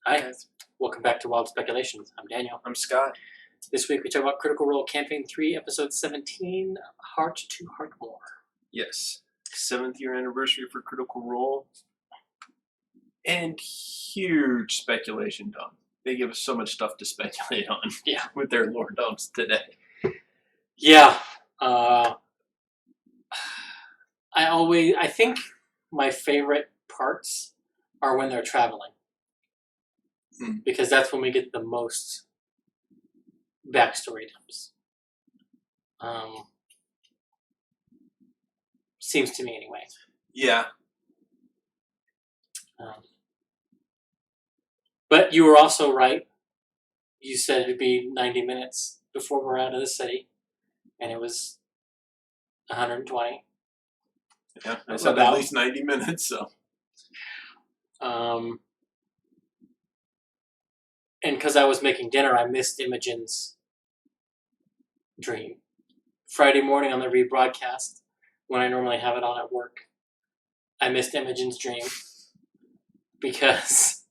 Hi, guys. Welcome back to Wild Speculations. I'm Daniel. I'm Scott. This week we talk about Critical Role Campaign 3, Episode 17, Heart-to-Heartmoor. Yes. 7th year anniversary for Critical Role. And huge speculation dump. They give us so much stuff to speculate on with their lore dumps today. Yeah. I think my favorite parts are when they're traveling. Because that's when we get the most backstory dumps. Seems to me anyway. Yeah. But you were also right. You said it'd be 90 minutes before we're out of the city. And it was 120. Yeah, I said at least 90 minutes, so. And because I was making dinner, I missed Imogen's dream. Friday morning on the rebroadcast, when I normally have it on at work, I missed Imogen's dream because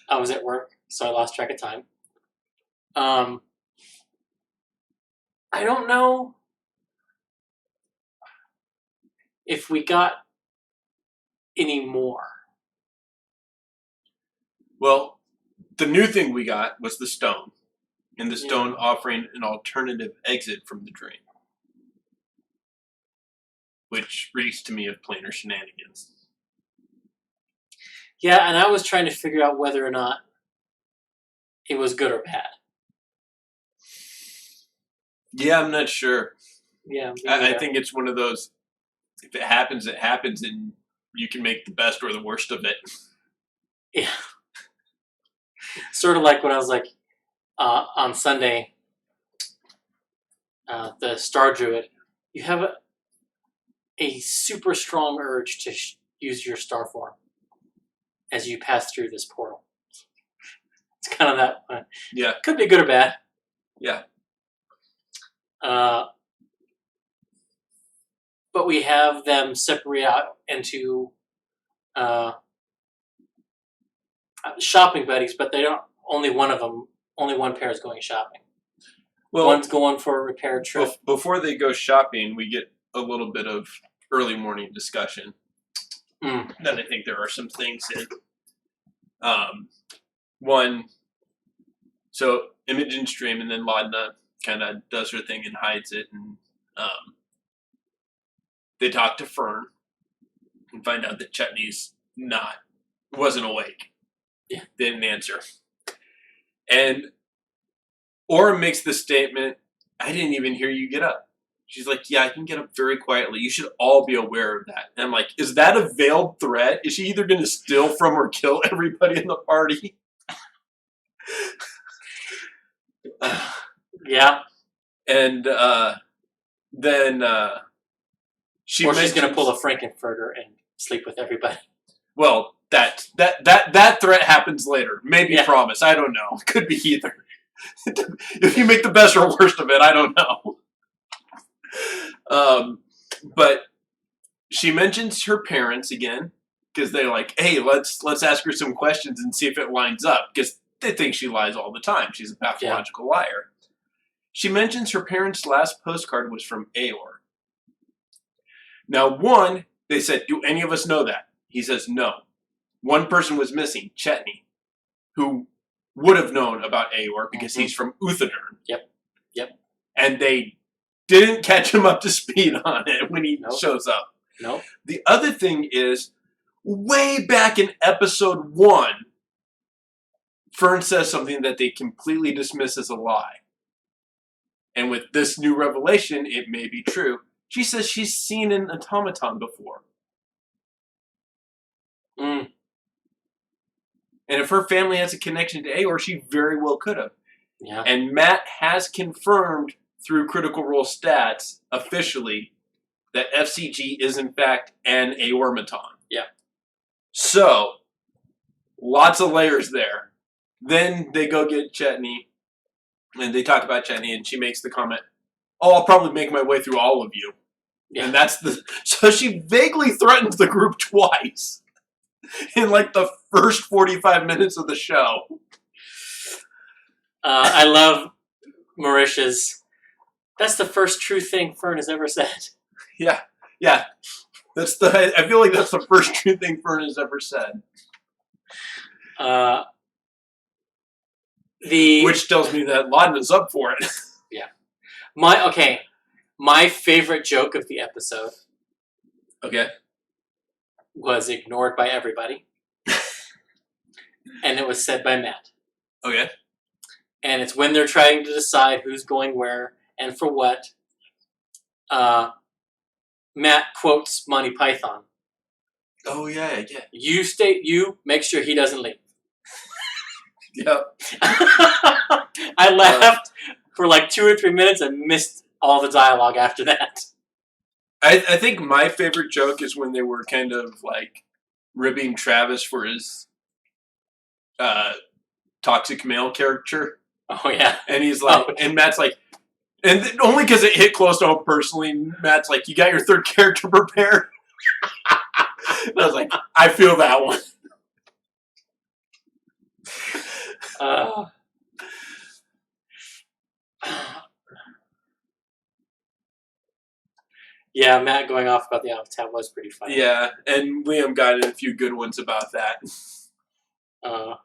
I was at work, so I lost track of time. I don't know if we got any more. Well, the new thing we got was the stone, and the stone offering an alternative exit from the dream, which reeks to me of planar shenanigans. Yeah, and I was trying to figure out whether or not it was good or bad. Yeah, I'm not sure. Yeah, I think it's one of those, if it happens, it happens, and you can make the best or the worst of it. Yeah. Sort of like when I was like, on Sunday, the Star Druid, you have a super strong urge to use your star form as you pass through this portal. It's kind of that. Yeah. Could be good or bad. Yeah. But we have them separate out into shopping buddies, but they don't. Only one pair is going shopping. Well, one's going for a repair trip. Before they go shopping, we get a little bit of early morning discussion. That I think there are some things in. One, so Imogen's dream, and then Laudna kind of does her thing and hides it, and they talk to Fern and find out that Chetney's wasn't awake. Yeah. Didn't answer. And Aura makes the statement, I didn't even hear you get up. She's like, yeah, I can get up very quietly. You should all be aware of that. And I'm like, is that a veiled threat? Is she either going to steal from or kill everybody in the party? Yeah. And then she's going to pull a Frankenfurter and sleep with everybody. Well, that threat happens later. Maybe promise. I don't know. Could be either. If you make the best or worst of it, I don't know. But she mentions her parents again because they're like, "Hey, let's ask her some questions and see if it lines up." Because they think she lies all the time. She's a pathological liar. She mentions her parents' last postcard was from Aor. Now, they said, "Do any of us know that?" He says, "No." One person was missing, Chetney, who would have known about Aor because he's from Uthadurn. Yep. And they didn't catch him up to speed on it when he shows up. No. The other thing is, way back in episode 1, Fern says something that they completely dismiss as a lie. And with this new revelation, it may be true. She says she's seen an automaton before. And if her family has a connection to Aor, she very well could have. Yeah. And Matt has confirmed through Critical Role stats officially that FCG is in fact an Aormaton. Yeah. So, lots of layers there. Then they go get Chetney, and they talk about Chetney, and she makes the comment, "Oh, I'll probably make my way through all of you." Yeah. And so she vaguely threatens the group twice. in like the first 45 minutes of the show. I love Marisha's. That's the first true thing Fern has ever said. Yeah. I feel like that's the first true thing Fern has ever said. Which tells me that Laudna's up for it. Yeah. My favorite joke of the episode. Okay. Was ignored by everybody. And it was said by Matt. Okay. And it's when they're trying to decide who's going where and for what. Matt quotes Monty Python. Oh, yeah. You make sure he doesn't leave. Yep. I laughed for like 2 or 3 minutes and missed all the dialogue after that. I think my favorite joke is when they were kind of like ribbing Travis for his toxic male character. Oh, yeah. And he's like, and Matt's like, and only because it hit close to home personally, Matt's like, you got your third character prepared? And I was like, I feel that one. Yeah, Matt going off about the out-of-town was pretty funny. Yeah, and Liam got in a few good ones about that. But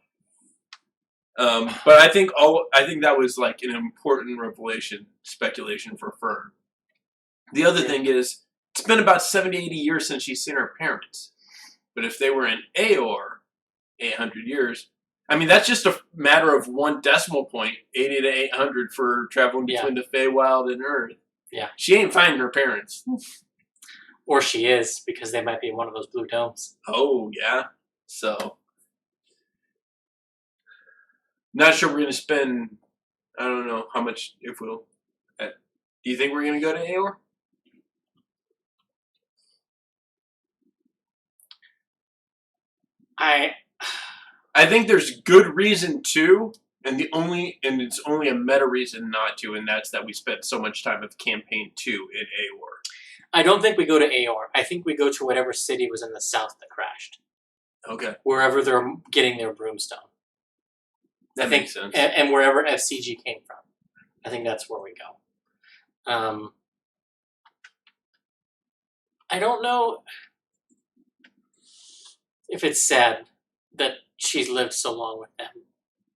I think that was like an important speculation for Fern. The other thing is, it's been about 70, 80 years since she's seen her parents. But if they were in Aor, 800 years, I mean, that's just a matter of one decimal point, 80 to 800 for traveling between the Feywild and Earth. Yeah. She ain't finding her parents. Or she is, because they might be in one of those blue domes. Oh, yeah. So, not sure we're going to spend, I don't know how much, if we'll. Do you think we're going to go to Aor? I think there's good reason to, and it's only a meta reason not to, and that's that we spent so much time with campaign 2 in Aor. I don't think we go to Aor. I think we go to whatever city was in the south that crashed. Okay. Wherever they're getting their broomstone. That makes sense. And wherever FCG came from. I think that's where we go. I don't know if it's sad that she's lived so long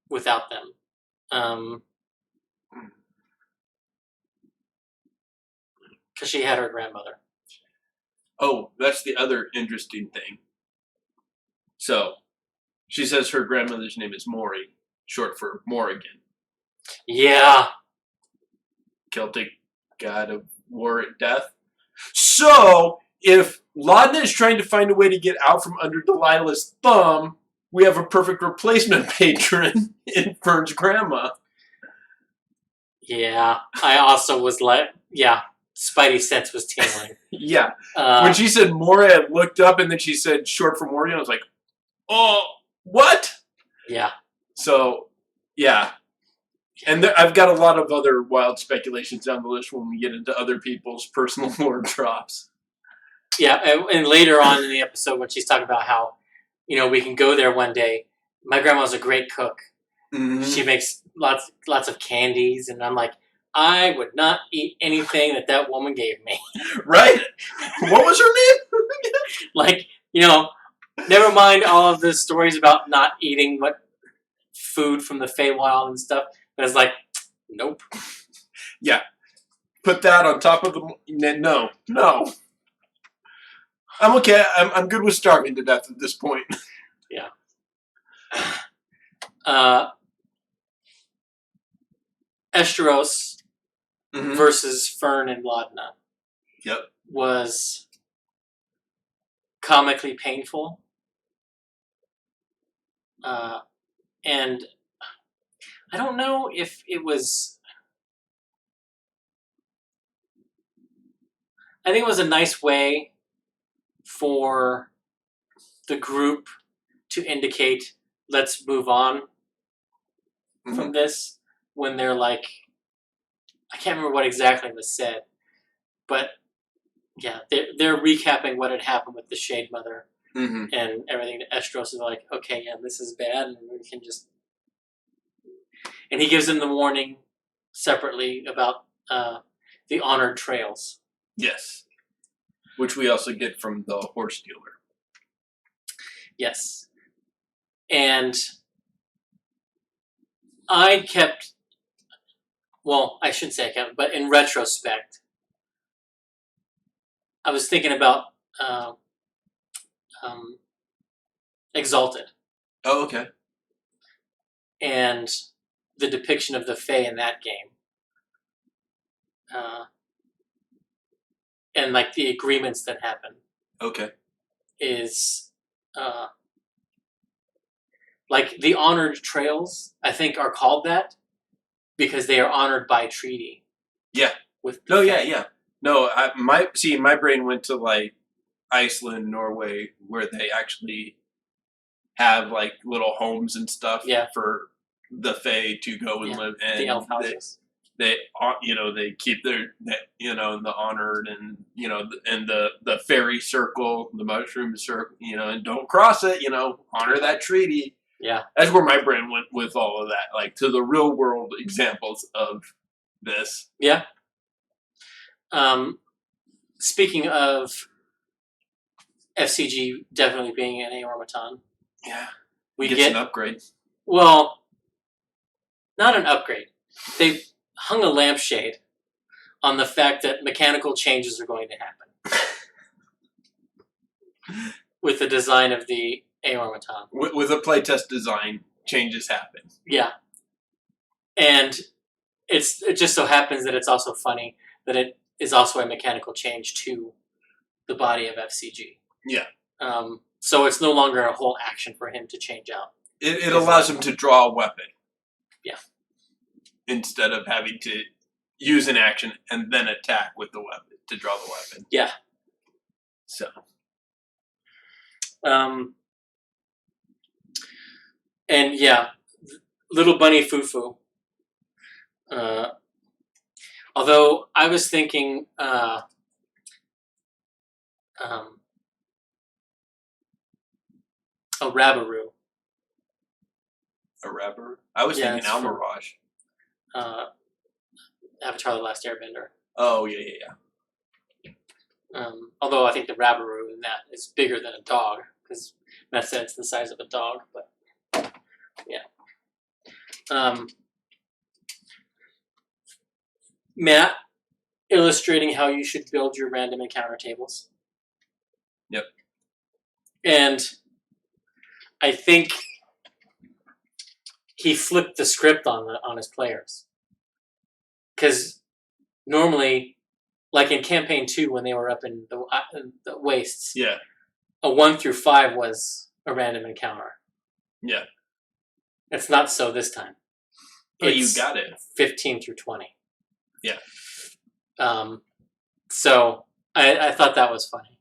without them. Because she had her grandmother. Oh, that's the other interesting thing. So, she says her grandmother's name is Mori, short for Morrigan. Yeah. Celtic god of war and death. So, if Laudna is trying to find a way to get out from under Delilah's thumb, we have a perfect replacement patron in Fern's grandma. Yeah. I also was like, yeah. Spidey sense was tingling. Yeah. When she said Mori, I looked up and then she said short for Morgan. I was like, oh, what? Yeah. So, yeah. And I've got a lot of other wild speculations down the list when we get into other people's personal lore drops. Yeah, and later on in the episode when she's talking about how, we can go there one day. My grandma's a great cook. Mm-hmm. She makes lots of candies, and I'm like, I would not eat anything that woman gave me. Right? What was her name? Never mind all of the stories about not eating food from the Feywild and stuff. But it's like, nope. Yeah. Put that on top of the... No. I'm okay. I'm good with starving to death at this point. Yeah. Esteros versus Fern and Laudna. Yep. Was comically painful. And I don't know if it was... I think it was a nice way for the group to indicate, let's move on from this, when they're like... I can't remember what exactly was said, but yeah, they're recapping what had happened with the Shade Mother and everything. Estros is like, okay, yeah, this is bad, and we can just. And he gives them the warning separately about the honored trails. Yes. Which we also get from the horse dealer. Yes. And I kept, well, I shouldn't say I kept, but in retrospect, I was thinking about Exalted. Oh, okay. And the depiction of the Fae in that game. And like the agreements that happen. Okay. Is like the honored trails, I think, are called that because they are honored by treaty. Yeah. With no, Fae. Yeah. No, my brain went to like Iceland, Norway, where they actually have like little homes and stuff for the Fae to go and live in. The elf houses. They keep their, the honored and, and the fairy circle, the mushroom circle, and don't cross it, honor that treaty. Yeah. That's where my brain went with all of that, like to the real world examples of this. Yeah. Speaking of FCG definitely being an Aormaton. Yeah. We get an upgrade. Well, not an upgrade. They hung a lampshade on the fact that mechanical changes are going to happen with the design of the Aormaton. With a playtest design, changes happen. Yeah. And it just so happens that it's also funny that it is also a mechanical change to the body of FCG. Yeah. So it's no longer a whole action for him to change out. It allows him to draw a weapon. Yeah. Instead of having to use an action and then attack with the weapon to draw the weapon. Yeah. So. And yeah, little bunny Fufu. Although I was thinking, a Rabaroo. A Rabaroo? I was thinking Almirage. Avatar: The Last Airbender. Oh, yeah. Although I think the Rabaroo in that is bigger than a dog, because Matt said it's the size of a dog, but yeah. Matt illustrating how you should build your random encounter tables. Yep. And I think he flipped the script on his players. Because normally, like in Campaign 2 when they were up in the wastes, a 1 through 5 was a random encounter. Yeah. It's not so this time. Oh, you got it. 15 through 20. Yeah. So I thought that was funny.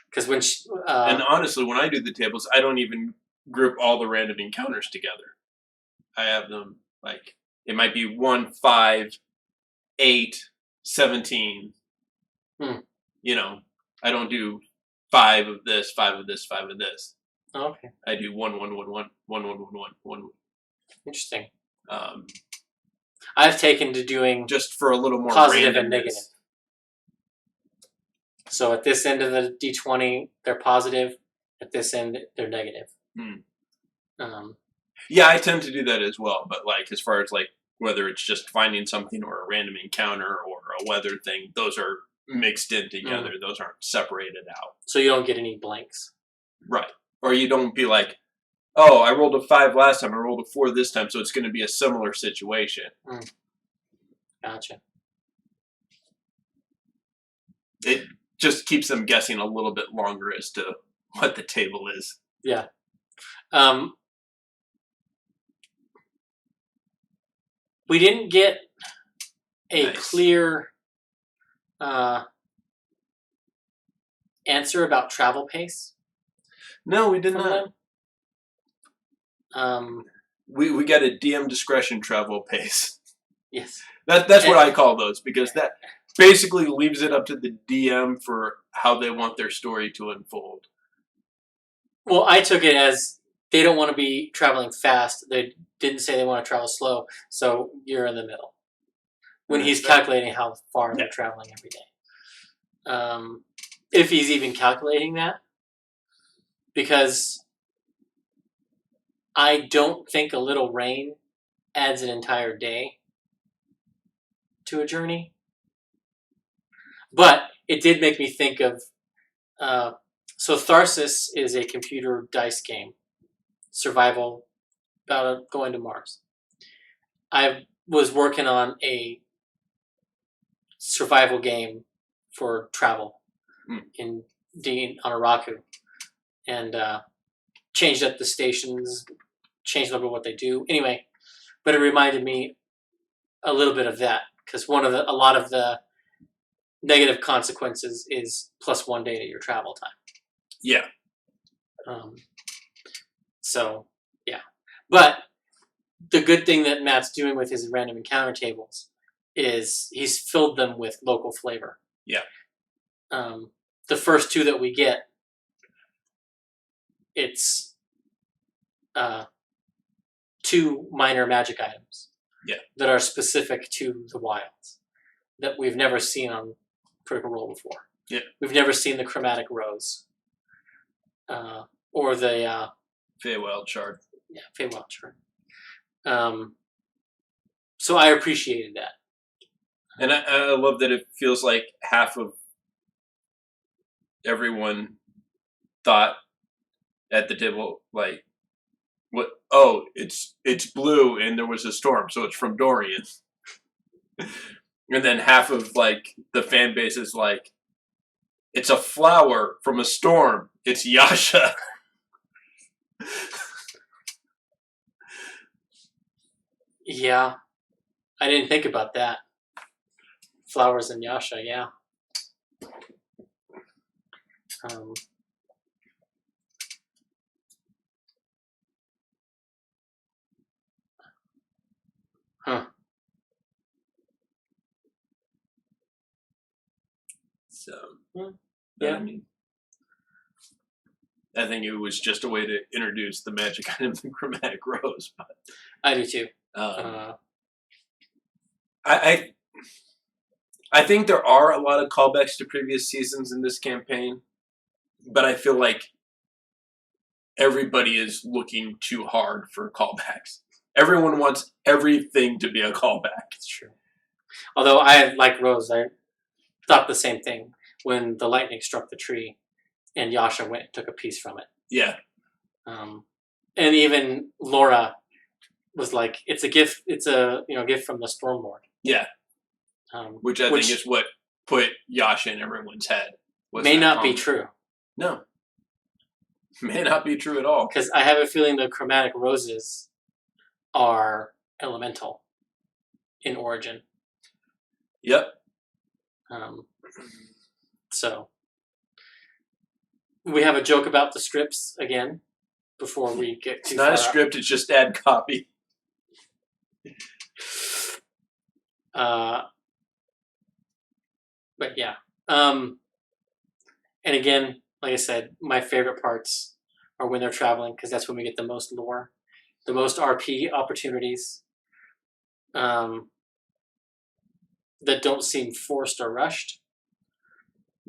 Because when and honestly, when I do the tables, I don't even group all the random encounters together. I have them like, it might be 1, 5, 8, 17. I don't do 5 of this, 5 of this, 5 of this. Oh, okay. I do 1, 1, 1, 1, 1, 1, 1, 1, 1. Interesting. I've taken to doing just for a little more positive and negative. So at this end of the D20, they're positive. At this end, they're negative. Yeah, I tend to do that as well. But like, as far as like whether it's just finding something or a random encounter or a weather thing, those are mixed in together. Those aren't separated out. So you don't get any blanks. Right. Or you don't be like, oh, I rolled a 5 last time, I rolled a 4 this time, so it's going to be a similar situation. Gotcha. It just keeps them guessing a little bit longer as to what the table is. Yeah. We didn't get a clear answer about travel pace. No, we did not. We got a DM discretion travel pace. Yes. That's what I call those, because that basically leaves it up to the DM for how they want their story to unfold. Well, I took it as they don't want to be traveling fast. They didn't say they want to travel slow, so you're in the middle. When he's calculating how far they're traveling every day. If he's even calculating that. Because I don't think a little rain adds an entire day to a journey. But it did make me think of... so Tharsis is a computer dice game. Survival, about going to Mars. I was working on a survival game for travel in on Araku, and changed up the stations, changed up what they do. Anyway, but it reminded me a little bit of that, because a lot of the negative consequences is +1 day to your travel time. Yeah. So yeah, but the good thing that Matt's doing with his random encounter tables is he's filled them with local flavor. Yeah. The first 2 that we get, it's 2 minor magic items. Yeah. That are specific to the wilds that we've never seen on Critical Role before. Yeah. We've never seen the chromatic rose. Or the Feywild shard. Yeah, Feywild shard. So I appreciated that. And I love that it feels like half of everyone thought at the table, like, what? Oh, it's blue and there was a storm, so it's from Dorian. And then half of like the fan base is like, it's a flower from a storm. It's Yasha. Yeah, I didn't think about that. Flowers and Yasha, yeah. Huh. So, yeah. I mean, I think it was just a way to introduce the magic items in Chromatic Rose. But, I do too. I think there are a lot of callbacks to previous seasons in this campaign, but I feel like everybody is looking too hard for callbacks. Everyone wants everything to be a callback. It's true. Although I, like Rose, I thought the same thing when the lightning struck the tree and Yasha went and took a piece from it. Yeah. And even Laura was like, "It's a gift. It's a gift from the Stormlord." Yeah. Which I think is what put Yasha in everyone's head. May not be true. No. May not be true at all. Because I have a feeling the chromatic roses are elemental in origin. Yep. So we have a joke about the scripts again before we get too It's not a script, it's just ad copy. But yeah. And again, like I said, my favorite parts are when they're traveling, because that's when we get the most lore, the most RP opportunities, that don't seem forced or rushed.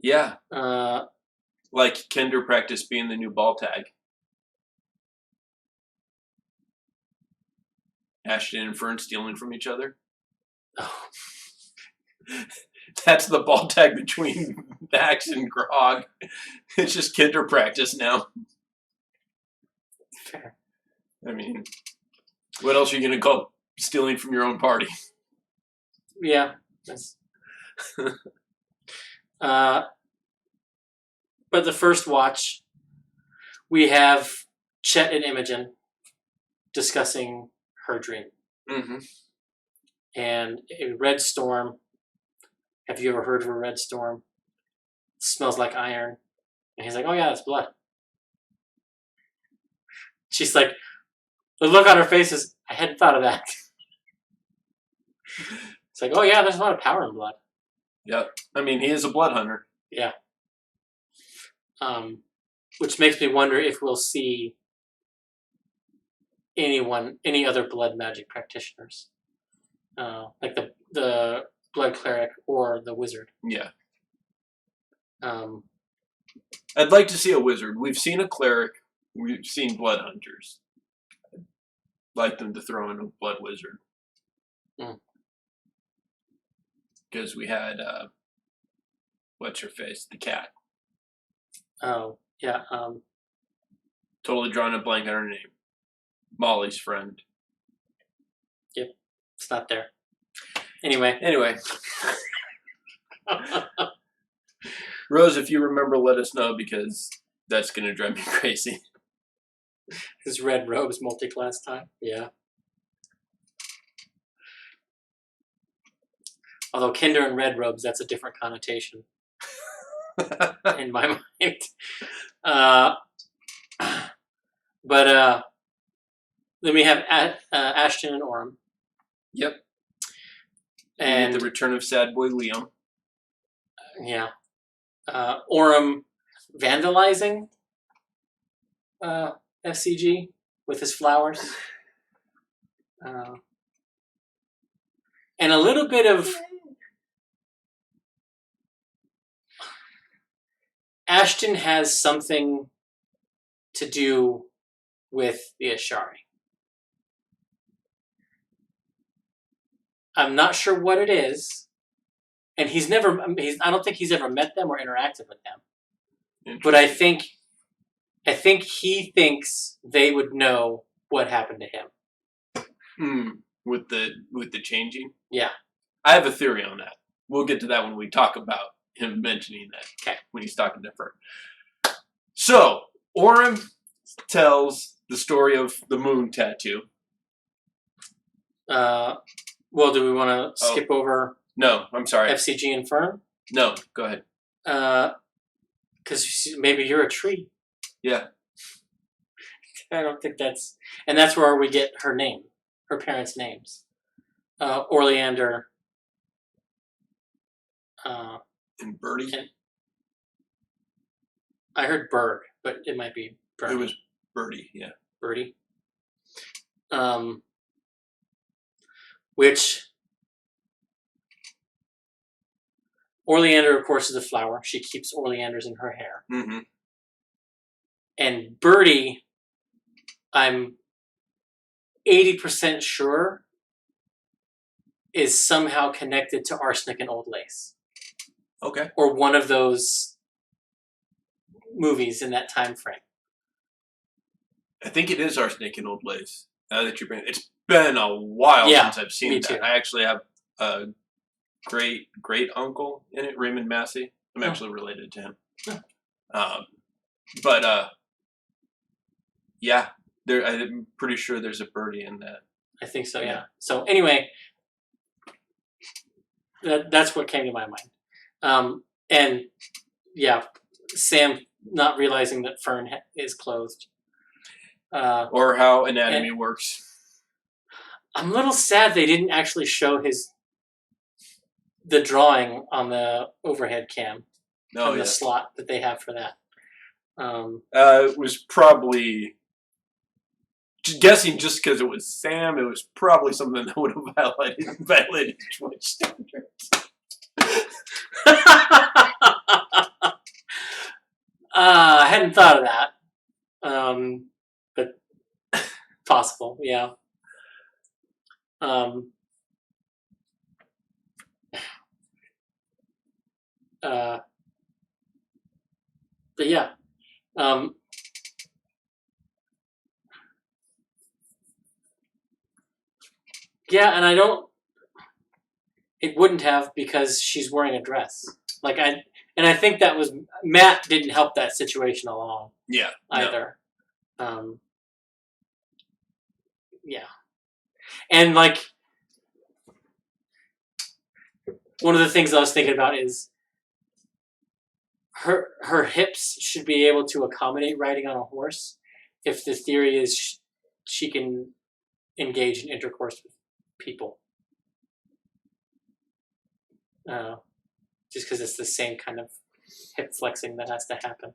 Yeah. Like Kender practice being the new ball tag. Ashton and Fern stealing from each other. Oh. That's the ball tag between Max and Grog. It's just Kinder practice now. Fair. I mean, what else are you going to call stealing from your own party? Yeah. But the first watch, we have Chet and Imogen discussing her dream. Mm-hmm. And a red storm. Have you ever heard of a red storm? It smells like iron. And he's like, "Oh yeah, that's blood." She's like, the look on her face is, "I hadn't thought of that." It's like, "Oh yeah, there's a lot of power in blood." Yep. I mean, he is a blood hunter. Yeah. which makes me wonder if we'll see any other blood magic practitioners, like the blood cleric or the wizard. Yeah. Um, I'd like to see a wizard. We've seen a cleric. We've seen blood hunters. I'd like them to throw in a blood wizard. Because we had, what's her face? The cat. oh, yeah. Totally drawing a blank on her name. Molly's friend. Yep. It's not there. Anyway. Rose, if you remember, let us know, because that's going to drive me crazy. His red robes multi-class time. Yeah. Although Kinder and red robes, that's a different connotation in my mind. But then we have Ashton and Orem. Yep. And the return of sad boy Liam. Yeah. Orem vandalizing FCG with his flowers. And a little bit of Ashton has something to do with the Ashari. I'm not sure what it is, and I don't think he's ever met them or interacted with them. But I think he thinks they would know what happened to him. With the changing? Yeah. I have a theory on that. We'll get to that when we talk about him mentioning that. Okay. When he's talking to Fern. So, Orem tells the story of the moon tattoo. Well, do we want to skip over? No, I'm sorry. FCG and Fern? No, go ahead. Because maybe you're a tree. Yeah. I don't think that's... And that's where we get her name. Her parents' names. Orleander. And Birdie? I heard Bird, but it might be Birdie. It was Birdie, yeah. Birdie. Which... Orleander, of course, is a flower. She keeps oleanders in her hair. Mm-hmm. And Birdie, I'm 80% sure, is somehow connected to arsenic and old lace. Okay. Or one of those movies in that time frame. I think it is arsenic and old lace. Now that you bring it, it's been a while since I've seen me that. too. I actually have a great uncle in it, Raymond Massey. I'm actually related to him. But yeah, I'm pretty sure there's a birdie in that. I think so, yeah. So anyway, that's what came to my mind. And yeah, Sam not realizing that Fern is clothed. Or how anatomy works. I'm a little sad they didn't actually show the drawing on the overhead cam. On the slot that they have for that. It was probably, guessing just because it was Sam, it was probably something that would have violated Twitch standards. I hadn't thought of that. But possible, yeah. But yeah. Yeah, and it wouldn't have, because she's wearing a dress. I think that was, Matt didn't help that situation along. Yeah. Either. No. Yeah. And one of the things I was thinking about is her hips should be able to accommodate riding on a horse if the theory is she can engage in intercourse with people. Just because it's the same kind of hip flexing that has to happen.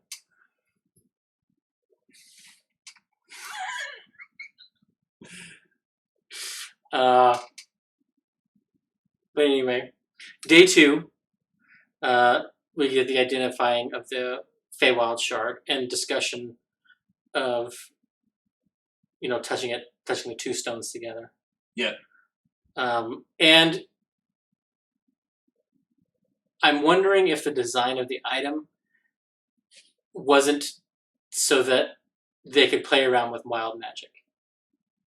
But anyway, day 2, we get the identifying of the Feywild shard and discussion of, touching the 2 stones together. Yeah. And I'm wondering if the design of the item wasn't so that they could play around with wild magic,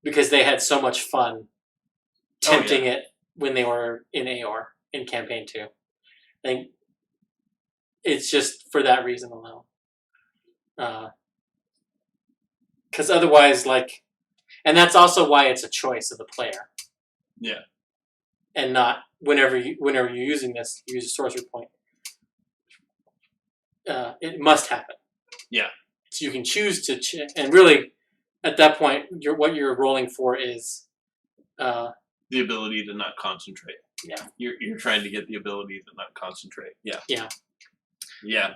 because they had so much fun tempting it when they were in Aor in campaign 2. I think it's just for that reason alone. Because otherwise, and that's also why it's a choice of the player. Yeah. And not whenever you're using this, you use a sorcery point. It must happen. Yeah. So you can choose to, and really, at that point, what you're rolling for is the ability to not concentrate. Yeah. You're trying to get the ability to not concentrate. Yeah. Yeah. Yeah.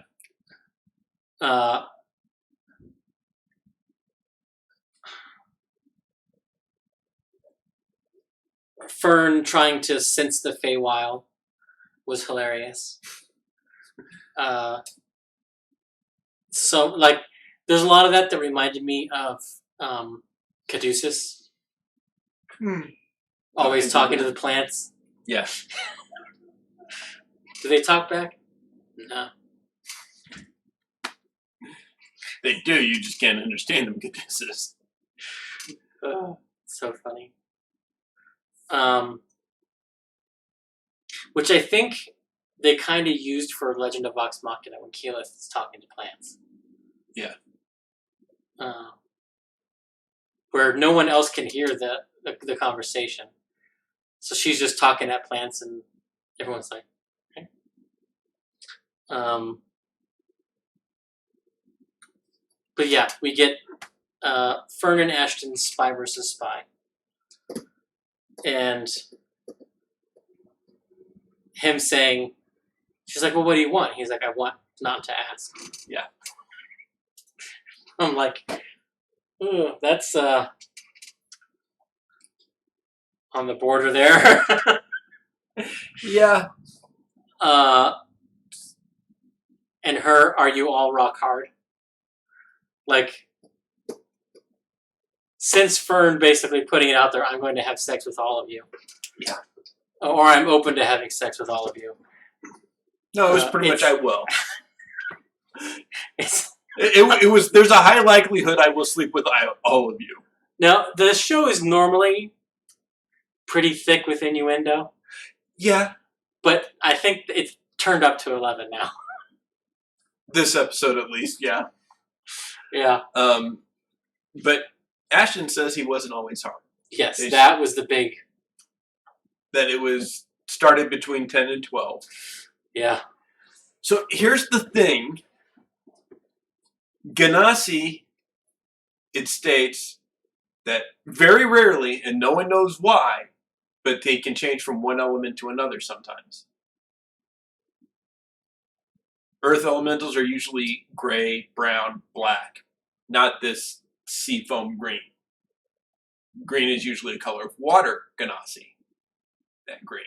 Fern trying to sense the Feywild was hilarious. So, there's a lot of that reminded me of Caduceus. Always talking to the plants. Yeah. Do they talk back? No. They do, you just can't understand them, Caduceus. So funny. Which I think they kind of used for Legend of Vox Machina when Keyleth is talking to plants. Yeah. Where no one else can hear the conversation. So she's just talking at plants and everyone's like, okay. But yeah, we get Fern and Ashton's spy versus spy. And him saying, she's like, well, what do you want? He's like, I want not to ask. Yeah. I'm like, ooh, that's on the border there. Yeah. And her, are you all rock hard? Since Fern basically putting it out there, I'm going to have sex with all of you. Yeah. Or I'm open to having sex with all of you. No, it was pretty much I will. It was. There's a high likelihood I will sleep with all of you. Now, the show is normally pretty thick with innuendo. Yeah. But I think it's turned up to 11 now. This episode, at least, yeah. Yeah. But Ashton says he wasn't always hard. Yes, that was the big... That it was started between 10 and 12. Yeah. So here's the thing. Ganassi, it states that very rarely, and no one knows why, but they can change from one element to another sometimes. Earth elementals are usually gray, brown, black, not this seafoam green. Green is usually a color of water, Ganassi. That green.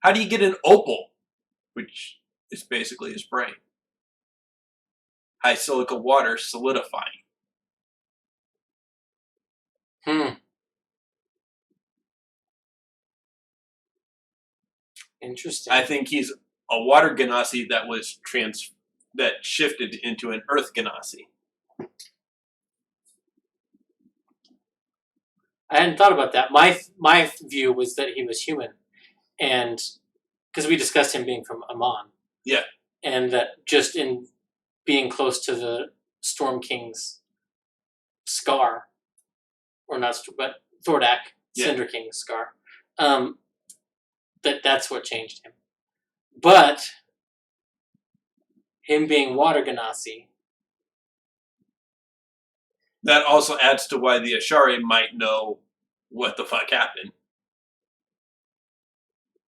How do you get an opal, which is basically his brain? High silica water solidifying. Interesting. I think he's a water Ganassi that was that shifted into an earth Ganassi. I hadn't thought about that. My view was that he was human, and because we discussed him being from Amon. Yeah. And that just in being close to the Storm King's scar, or not, but Thordak, Cinder King's scar, that's what changed him. But him being water Ganassi. That also adds to why the Ashari might know what the fuck happened.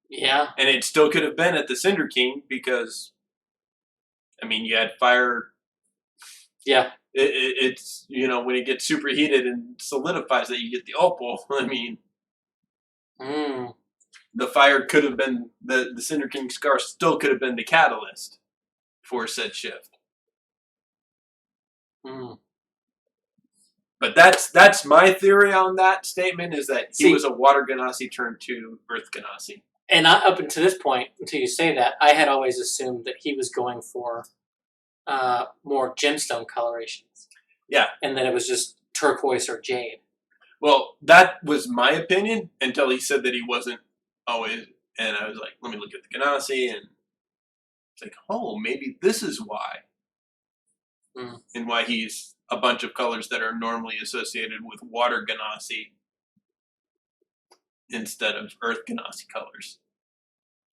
Yeah. And it still could have been at the Cinder King because, I mean, you had fire. Yeah. It's, when it gets superheated and solidifies that you get the opal. I mean, the fire could have been, the Cinder King scar still could have been the catalyst for said shift. But that's my theory on that statement, is that he was a water Genasi turned to earth Genasi. And up until this point, until you say that, I had always assumed that he was going for more gemstone colorations. Yeah. And that it was just turquoise or jade. Well, that was my opinion until he said that he wasn't always, and I was like, let me look at the Genasi, and it's like, oh, maybe this is why. And why he's a bunch of colors that are normally associated with water Genasi instead of earth Genasi colors.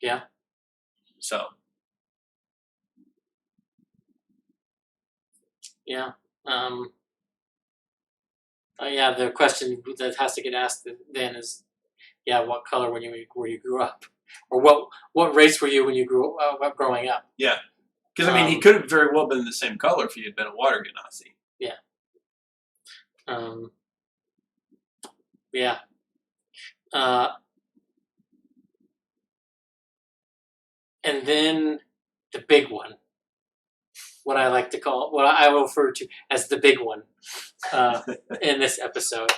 Yeah. So. Yeah. Yeah, the question that has to get asked then is, what color were you grew up? Or what race were you when you grew up growing up? Yeah. Because, I mean, he could have very well been the same color if he had been a water Genasi. Yeah. Yeah. And then the big one. What I like to call, what I refer to as the big one in this episode.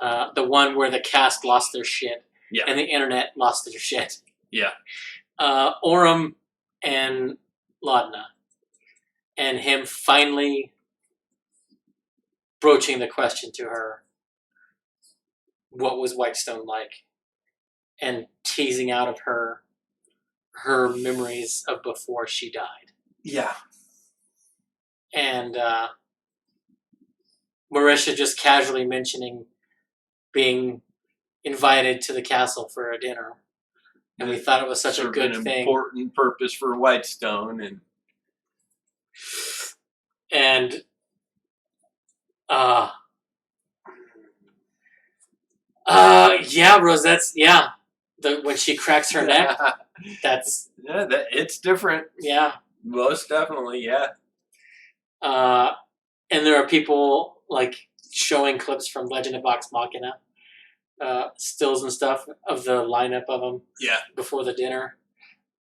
The one where the cast lost their shit. Yeah. And the internet lost their shit. Yeah. Orym and Laudna. And him finally broaching the question to her, what was Whitestone like? And teasing out of her memories of before she died. Yeah. And Marisha just casually mentioning being invited to the castle for a dinner. And we thought it was such a good thing. Important purpose for Whitestone. And yeah, Rosette's, when she cracks her neck, that's... Yeah, it's different. Yeah. Most definitely, yeah. And there are people, like, showing clips from Legend of Vox Machina, stills and stuff of the lineup of them before the dinner.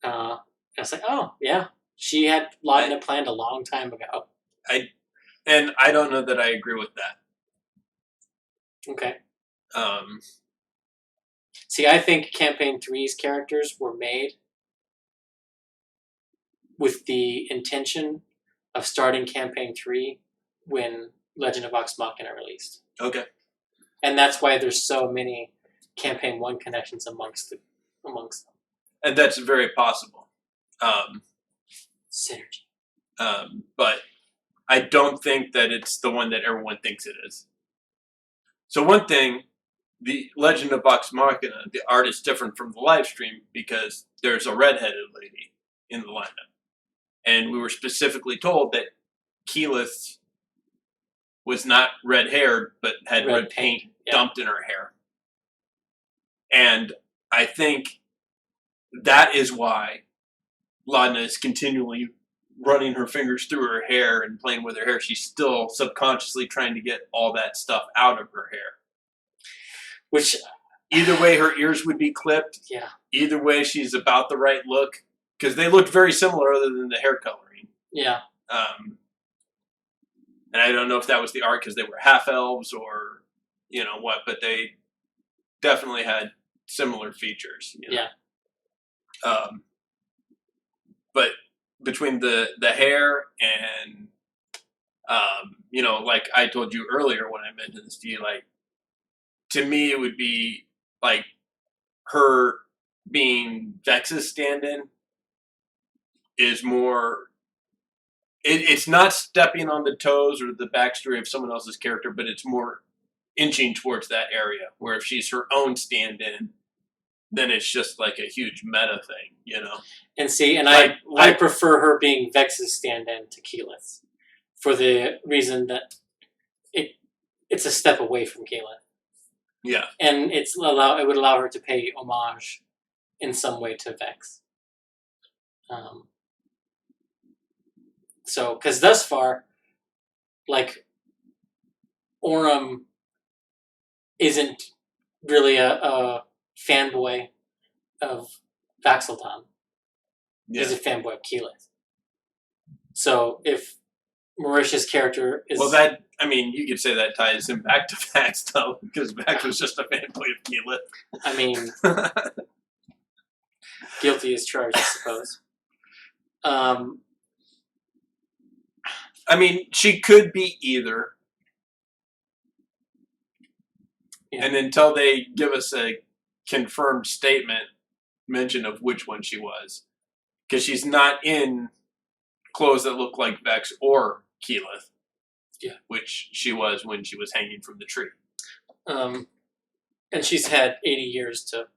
I was like, oh, yeah. She had Laudna planned a long time ago. I don't know that I agree with that. Okay. See, I think Campaign 3's characters were made with the intention of starting Campaign 3 when Legend of Vox Machina released. Okay. And that's why there's so many Campaign 1 connections amongst them. And that's very possible. Synergy. But I don't think that it's the one that everyone thinks it is. So one thing, the Legend of Vox Machina, the art is different from the live stream because there's a redheaded lady in the lineup. And we were specifically told that Keyleth was not red-haired, but had red paint dumped in her hair. And I think that is why Laudna is continually running her fingers through her hair and playing with her hair. She's still subconsciously trying to get all that stuff out of her hair. Which, either way, her ears would be clipped. Yeah. Either way, she's about the right look. Because they looked very similar other than the hair coloring. Yeah. And I don't know if that was the art because they were half-elves or, what, but they definitely had similar features. Yeah. But between the hair and, like I told you earlier when I mentioned this to you, like, to me it would be, like, her being Vex's stand-in is more... It's not stepping on the toes or the backstory of someone else's character, but it's more inching towards that area, where if she's her own stand-in, then it's just like a huge meta thing, And see, and I prefer her being Vex's stand-in to Keyleth, for the reason that it's a step away from Keyleth. Yeah. And it would allow her to pay homage in some way to Vex. So, because thus far, like Orem isn't really a fanboy of Vax'ildan. Yeah. He's a fanboy of Keyleth. So if Marisha's character is... Well, that, I mean, you could say that ties him back to Vax, though, because Vax was just a fanboy of Keyleth. I mean, guilty as charged, I suppose. I mean, she could be either. Yeah. And until they give us a confirmed statement, mention of which one she was. Because she's not in clothes that look like Vex or Keyleth. Yeah. Which she was when she was hanging from the tree. And she's had 80 years to,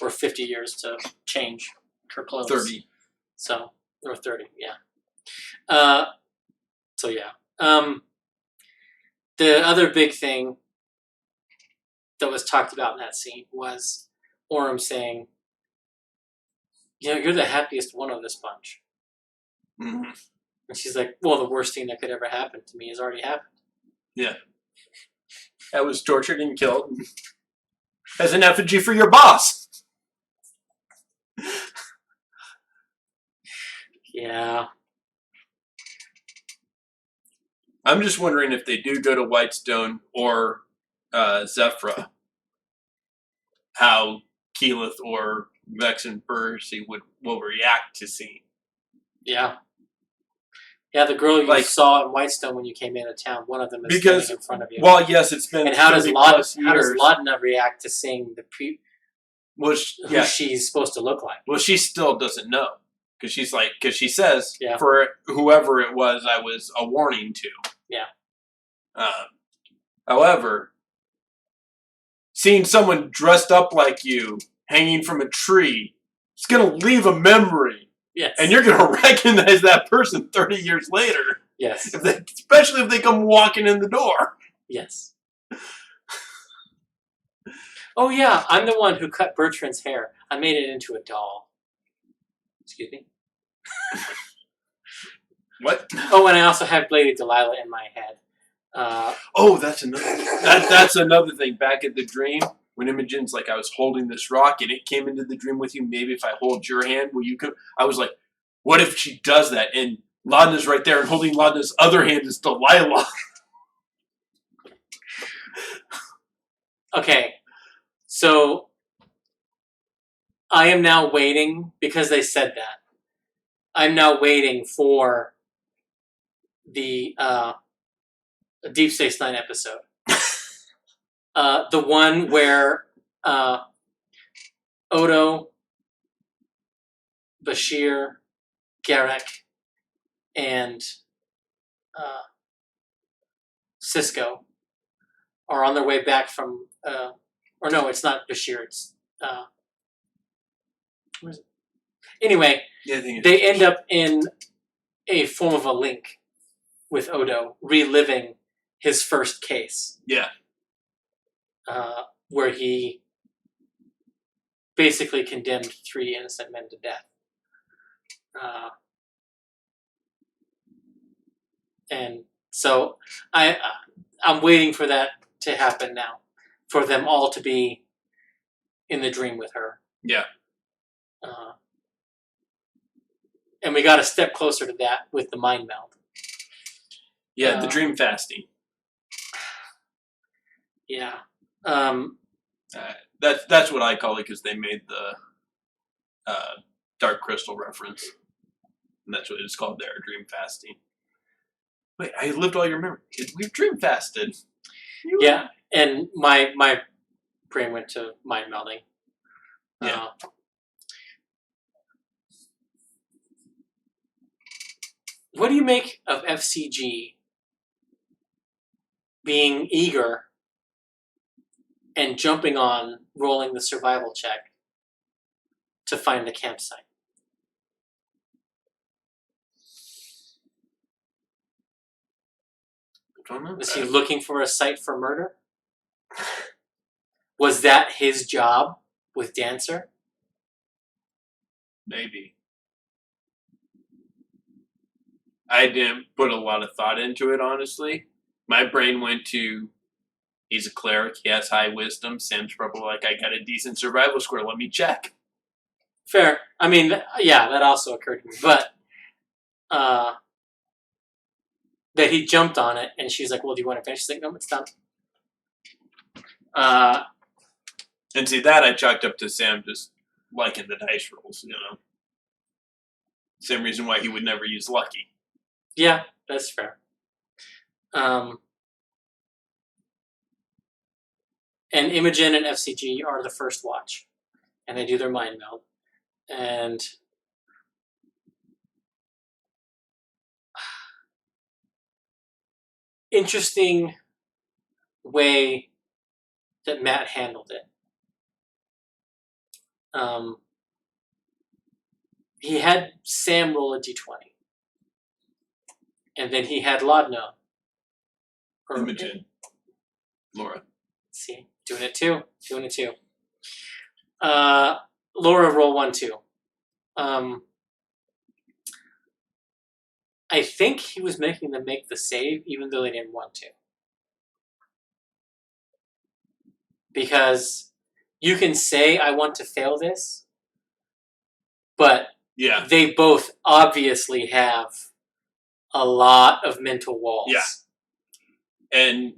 or 50 years to change her clothes. 30. So, or 30, yeah. So, yeah. The other big thing that was talked about in that scene was Orem saying, you know, you're the happiest one of this bunch. Mm-hmm. And she's like, well, the worst thing that could ever happen to me has already happened. Yeah. I was tortured and killed as an effigy for your boss. Yeah. I'm just wondering if they do go to Whitestone or Zephyra, how Keyleth or Vex and Percy will react to seeing. Yeah. Yeah, the girl you saw in Whitestone when you came into town, one of them is standing in front of you. Well, yes, it's been and how does 30+ years. How does Laudna react to seeing the who she's supposed to look like? Well, she still doesn't know. Because she says, yeah. For whoever it was, I was a warning to. Yeah. However, seeing someone dressed up like you hanging from a tree, it's going to leave a memory. Yes. And you're going to recognize that person 30 years later. Yes. Especially if they come walking in the door. Yes. Oh, yeah, I'm the one who cut Bertrand's hair. I made it into a doll. Excuse me? What? Oh, and I also have Lady Delilah in my head. That's another thing. Back at the dream, when Imogen's like, I was holding this rock and it came into the dream with you. Maybe if I hold your hand, will you come? I was like, what if she does that? And Laudna's right there, and holding Laudna's other hand is Delilah. Okay, so I am now waiting, because they said that, I'm now waiting for the Deep Space Nine episode. The one where Odo, Bashir, Garak, and Cisco are on their way back from, or no, it's not Bashir, it's, where is it? Anyway, Yeah, I think they end up in a form of a link with Odo, reliving his first case. Yeah. Where he basically condemned 3 innocent men to death. And so I'm waiting for that to happen now, for them all to be in the dream with her. Yeah. And we got a step closer to that with the mind meld. Yeah, the dream fasting. Yeah. That's what I call it, because they made the Dark Crystal reference. And that's what it's called there, dream fasting. Wait, I lived all your memory. We've dream fasted. Yeah, and my brain went to mind melding. Yeah. What do you make of FCG being eager and jumping on rolling the survival check to find the campsite? I don't know. Was he looking for a site for murder? Was that his job with Dancer? Maybe. I didn't put a lot of thought into it, honestly. My brain went to, he's a cleric, he has high wisdom. Sam's probably like, I got a decent survival score, let me check. Fair. I mean, yeah, that also occurred to me. But that he jumped on it, and she's like, well, do you want to finish? She's like, no, it's done. And see, that I chalked up to Sam just liking the dice rolls, you know. Same reason why he would never use lucky. Yeah, that's fair. And Imogen and FCG are the first watch, and they do their mind meld. And interesting way that Matt handled it. He had Sam roll a d20, and then he had Laudna. Imogen. Laura. Let's see, doing it too. Laura roll 1, 2. I think he was making them make the save, even though they didn't want to. Because you can say, I want to fail this, but yeah, they both obviously have a lot of mental walls. And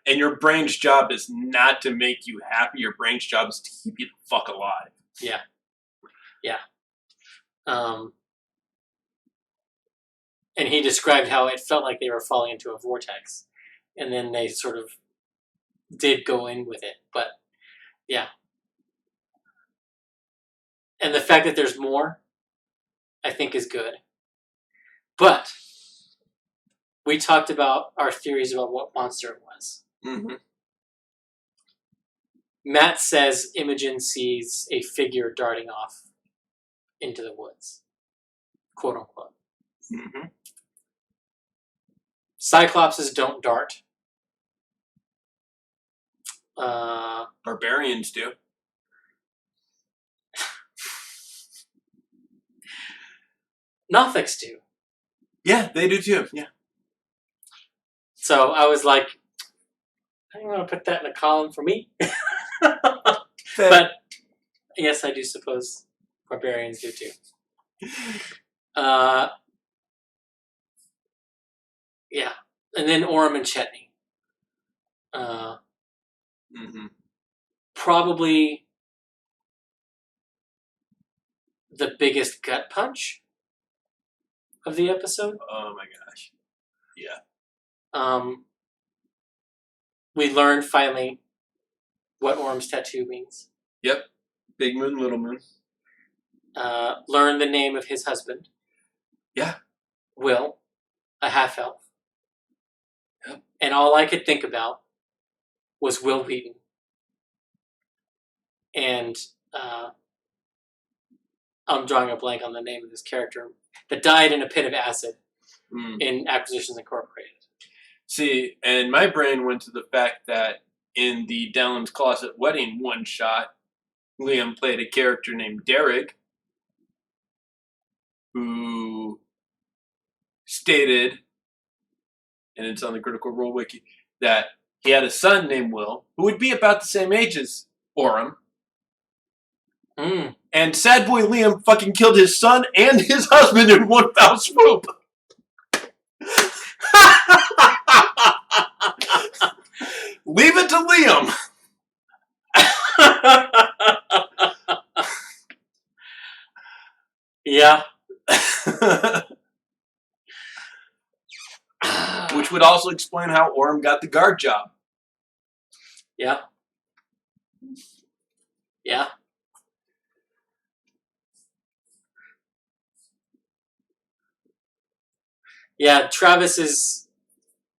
your brain's job is not to make you happy. Your brain's job is to keep you the fuck alive. Yeah. And he described how it felt like they were falling into a vortex. And then they sort of did go in with it. But, yeah. And the fact that there's more, I think, is good. But we talked about our theories about what monster it was. Mm-hmm. Matt says Imogen sees a figure darting off into the woods. Quote unquote. Mm-hmm. Cyclopses don't dart. Barbarians do. Nothics do. Yeah, they do too. Yeah. So I was like, I don't want to put that in a column for me. But yes, I do suppose barbarians do too. Yeah. And then Orem and Chetney. Probably the biggest gut punch of the episode. Oh my gosh. Yeah. We learned finally what Orem's tattoo means. Yep. Big moon, little moon. Learned the name of his husband. Yeah. Will, a half-elf. Yep. And all I could think about was Will Wheaton. And I'm drawing a blank on the name of this character that died in a pit of acid in Acquisitions Incorporated. See, and my brain went to the fact that in the Dallon's Closet Wedding one-shot, Liam played a character named Derek, who stated, and it's on the Critical Role Wiki, that he had a son named Will, who would be about the same age as Orem. And sad boy Liam fucking killed his son and his husband in one foul swoop. Leave it to Liam. Yeah. Which would also explain how Orem got the guard job. Yeah. Yeah. Yeah, Travis is,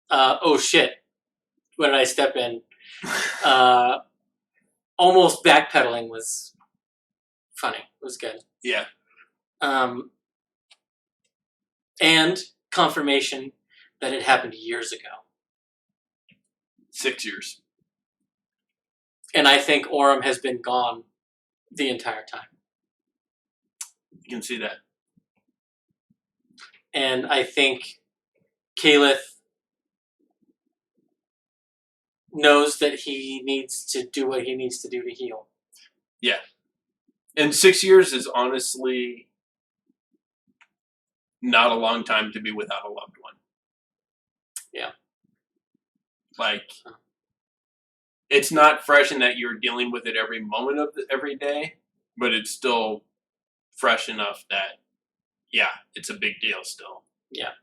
oh shit, when did I step in? Almost backpedaling was funny. It was good. Yeah. And confirmation that it happened years ago. 6 years. And I think Orem has been gone the entire time. You can see that. And I think Caliph knows that he needs to do what he needs to do to heal. Yeah. And 6 years is honestly not a long time to be without a loved one. Yeah. Like, it's not fresh in that you're dealing with it every moment of every day, but it's still fresh enough that, yeah, it's a big deal still. Yeah.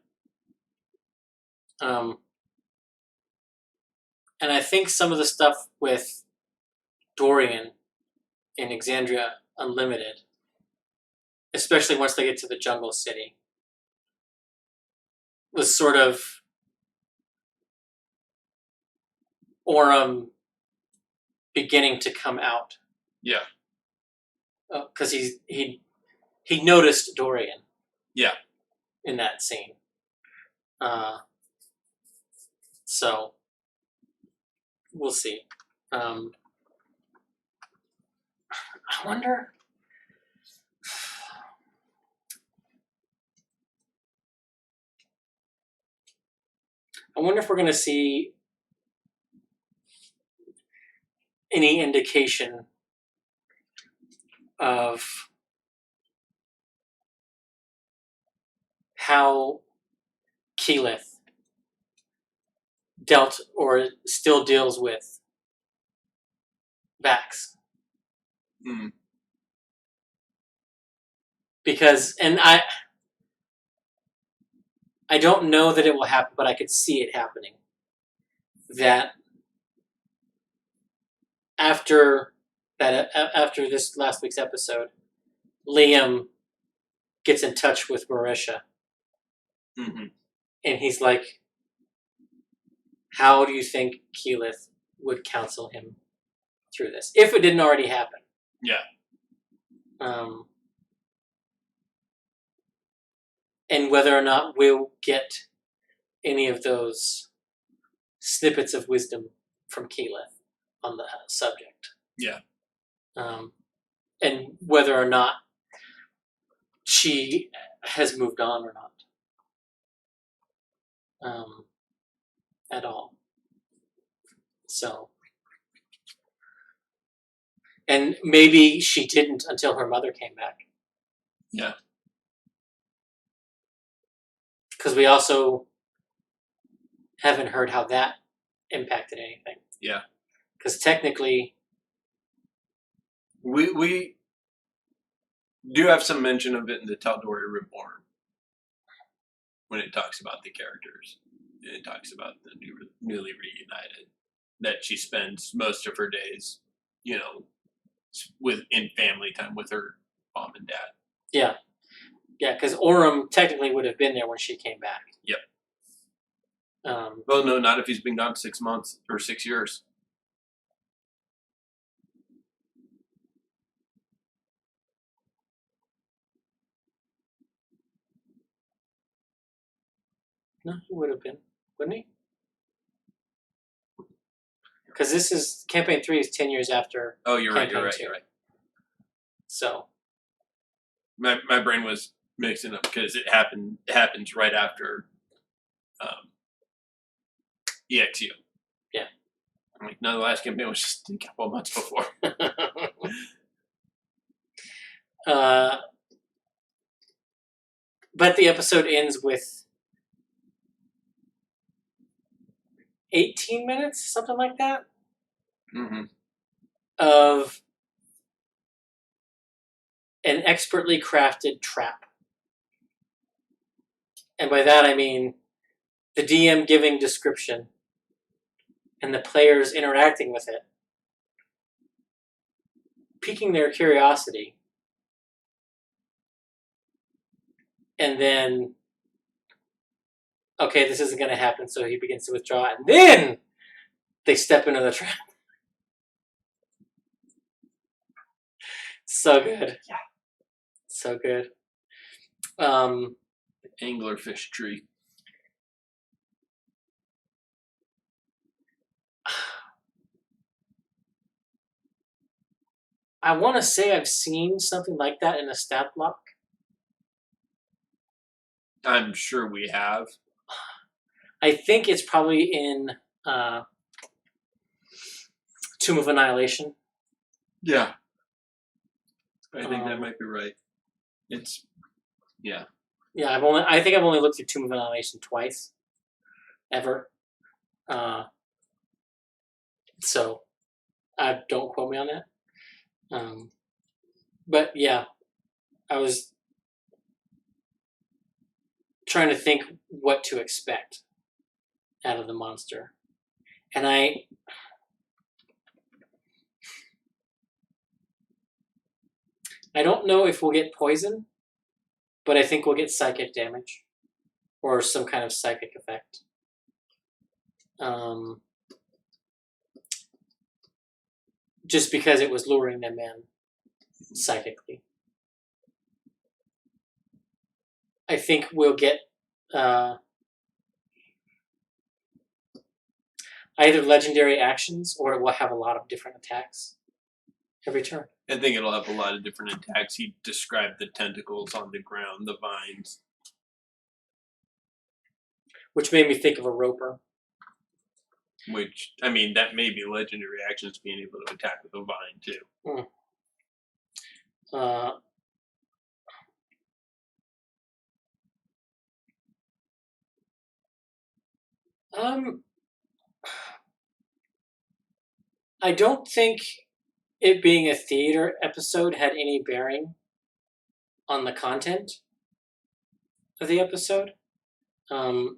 And I think some of the stuff with Dorian in Exandria Unlimited, especially once they get to the Jungle City, was sort of Orem beginning to come out. Yeah. Because he noticed Dorian. Yeah. In that scene. So we'll see. I wonder. I wonder if we're going to see any indication of how Keyleth dealt or still deals with Vax. Mm. Because, and I don't know that it will happen, but I could see it happening. That after this last week's episode, Liam gets in touch with Marisha. Mm-hmm. And he's like, how do you think Keyleth would counsel him through this? If it didn't already happen. Yeah. And whether or not we'll get any of those snippets of wisdom from Keyleth on the subject. Yeah. And whether or not she has moved on or not. At all. So. And maybe she didn't until her mother came back. Yeah. Because we also haven't heard how that impacted anything. Yeah. Because technically, we do have some mention of it in the Tal'Dorei Reborn when it talks about the characters. It talks about the newly reunited, that she spends most of her days, in family time with her mom and dad. Yeah. Yeah, because Orem technically would have been there when she came back. Yep. Well, no, not if he's been gone 6 months or 6 years. No, he would have been, wouldn't he? Because this is campaign 3 is 10 years after. Oh, you're right. You're right. So, my brain was mixing up because it happens right after EXU. Yeah. I'm like, no, the last campaign was just a couple of months before. But the episode ends with 18 minutes, something like that, of an expertly crafted trap. And by that I mean the DM giving description and the players interacting with it, piquing their curiosity, and then, okay, this isn't going to happen, so he begins to withdraw, and then they step into the trap. So good. Yeah. So good. Anglerfish tree. I want to say I've seen something like that in a stat block. I'm sure we have. I think it's probably in Tomb of Annihilation. Yeah. I think that might be right. It's, yeah. Yeah, I think I've only looked at Tomb of Annihilation twice, ever. So, don't quote me on that. But yeah, I was trying to think what to expect out of the monster, and I don't know if we'll get poison, but I think we'll get psychic damage or some kind of psychic effect. Just because it was luring them in psychically. I think we'll get either legendary actions or it will have a lot of different attacks every turn. I think it'll have a lot of different attacks. He described the tentacles on the ground, the vines. Which made me think of a roper. Which, I mean, that may be legendary actions being able to attack with a vine, too. I don't think it being a theater episode had any bearing on the content of the episode, lore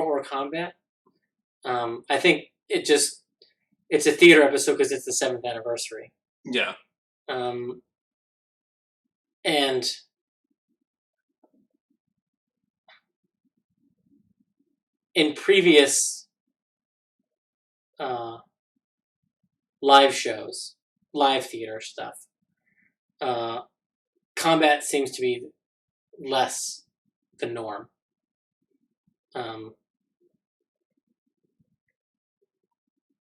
or combat. I think it's a theater episode because it's the 7th anniversary. Yeah. And in previous live shows, live theater stuff, combat seems to be less the norm.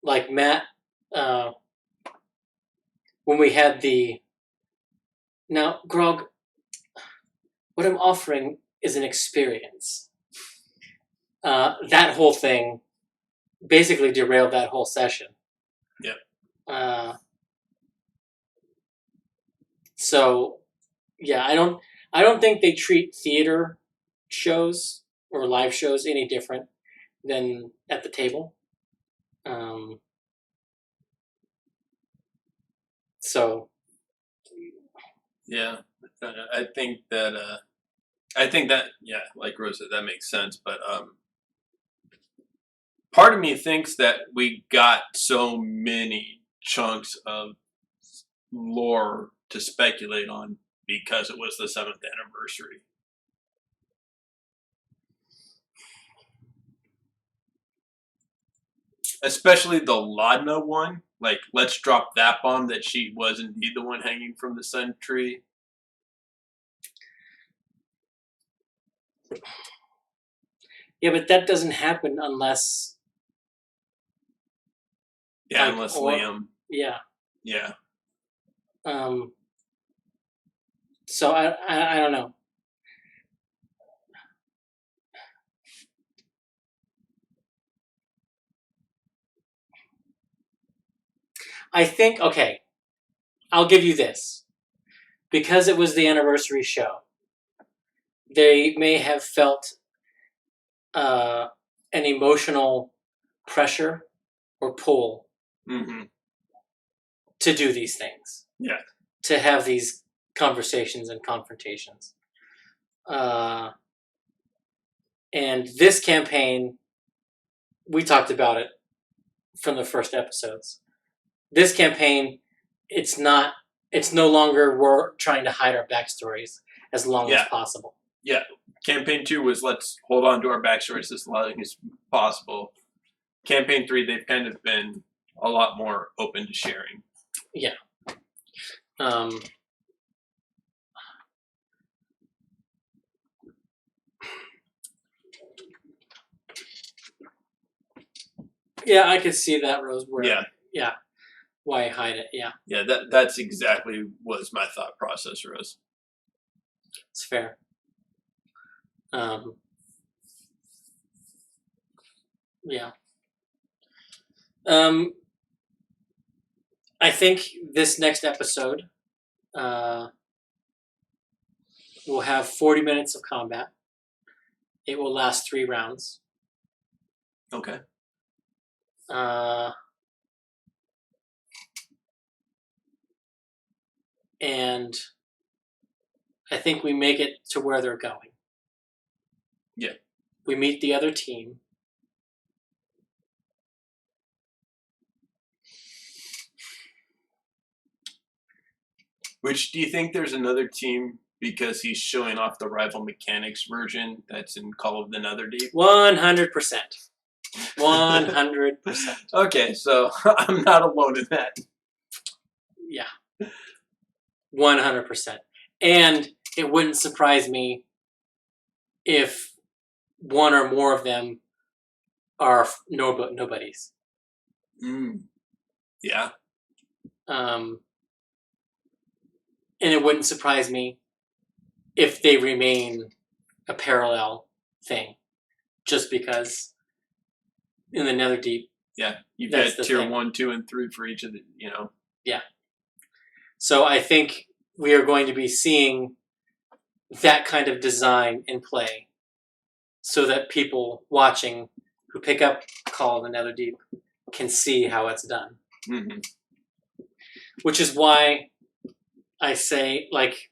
Like Matt, when we had now, Grog, what I'm offering is an experience. That whole thing basically derailed that whole session. Yeah. So, yeah, I don't think they treat theater shows or live shows any different than at the table. So, yeah, I think that, yeah, like Rose said, that makes sense. But part of me thinks that we got so many chunks of lore to speculate on because it was the 7th anniversary. Especially the Laudna one. Like, let's drop that bomb that she was indeed the one hanging from the sun tree. Yeah, but that doesn't happen unless... Yeah, unless Liam... Yeah. Yeah. So, I don't know. I think, okay, I'll give you this. Because it was the anniversary show, they may have felt an emotional pressure or pull to do these things. Yeah. To have these conversations and confrontations. And this campaign, we talked about it from the first episodes. This campaign, it's no longer we're trying to hide our backstories as long as possible. Yeah. Campaign 2 was let's hold on to our backstories as long as possible. Campaign 3, they've kind of been a lot more open to sharing. Yeah. Yeah, I could see that, Rose. Yeah. Why hide it? Yeah. Yeah, that's exactly was my thought process, Rose. It's fair. Yeah. I think this next episode will have 40 minutes of combat. It will last 3 rounds. Okay. And I think we make it to where they're going. Yeah. We meet the other team. Which, do you think there's another team because he's showing off the rival mechanics version that's in Call of the Netherdeep? 100%. 100%. Okay, so I'm not alone in that. Yeah. 100%. And it wouldn't surprise me if one or more of them are nobodies. Yeah. And it wouldn't surprise me if they remain a parallel thing, just because in the Netherdeep. Yeah, you've got tier 1, 2, and 3 for each of the, Yeah. So I think we are going to be seeing that kind of design in play, so that people watching who pick up Call of the Netherdeep can see how it's done. Mm-hmm. Which is why I say, like,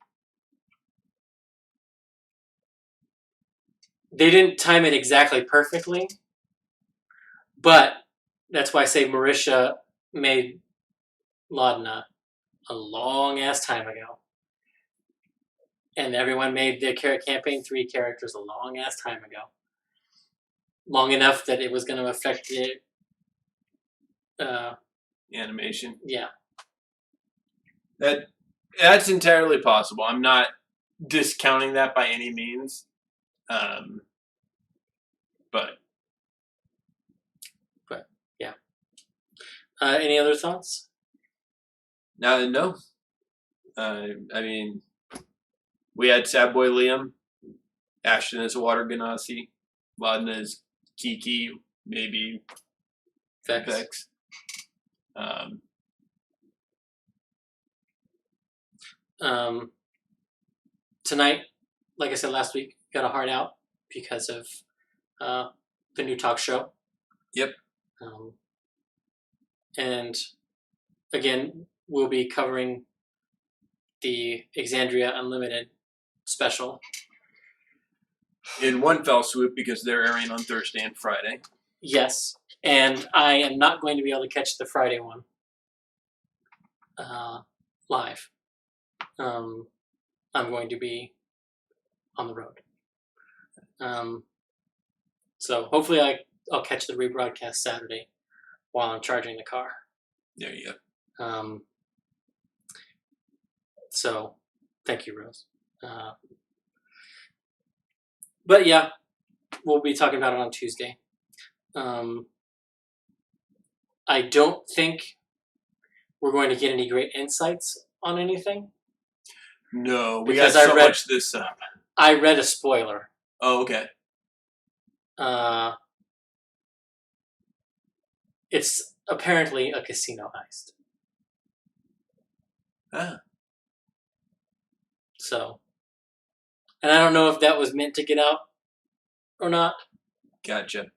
they didn't time it exactly perfectly, but that's why I say Marisha made Laudna a long-ass time ago. And everyone made their campaign 3 characters a long-ass time ago. Long enough that it was going to affect the animation. Yeah. That's entirely possible. I'm not discounting that by any means. But yeah. Any other thoughts? No. I mean, we had Sad Boy Liam, Ashton as Water Ganassi, Laudna as Kiki, maybe Vex. Tonight, like I said last week, got a heart out because of the new talk show. Yep. And again, we'll be covering the Exandria Unlimited special in one fell swoop because they're airing on Thursday and Friday. Yes, and I am not going to be able to catch the Friday one live. I'm going to be on the road. So hopefully I'll catch the rebroadcast Saturday while I'm charging the car. There you go. So thank you, Rose. But yeah, we'll be talking about it on Tuesday. I don't think we're going to get any great insights on anything. No, we got so much this up. I read a spoiler. Oh, okay. It's apparently a casino heist. So, and I don't know if that was meant to get out or not. Gotcha.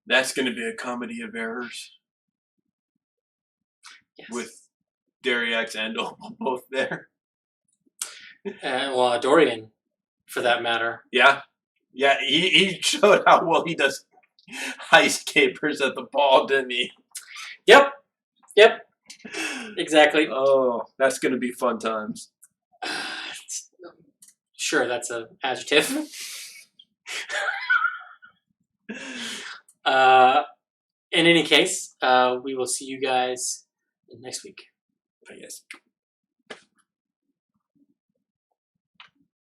That's going to be a comedy of errors. Yes. With Dariax and Opal both there. Well, Dorian, for that matter. Yeah. Yeah, he showed how well he does heist capers at the ball, didn't he? Yep. Exactly. Oh, that's going to be fun times. Sure, that's an adjective. In any case, we will see you guys next week. Yes.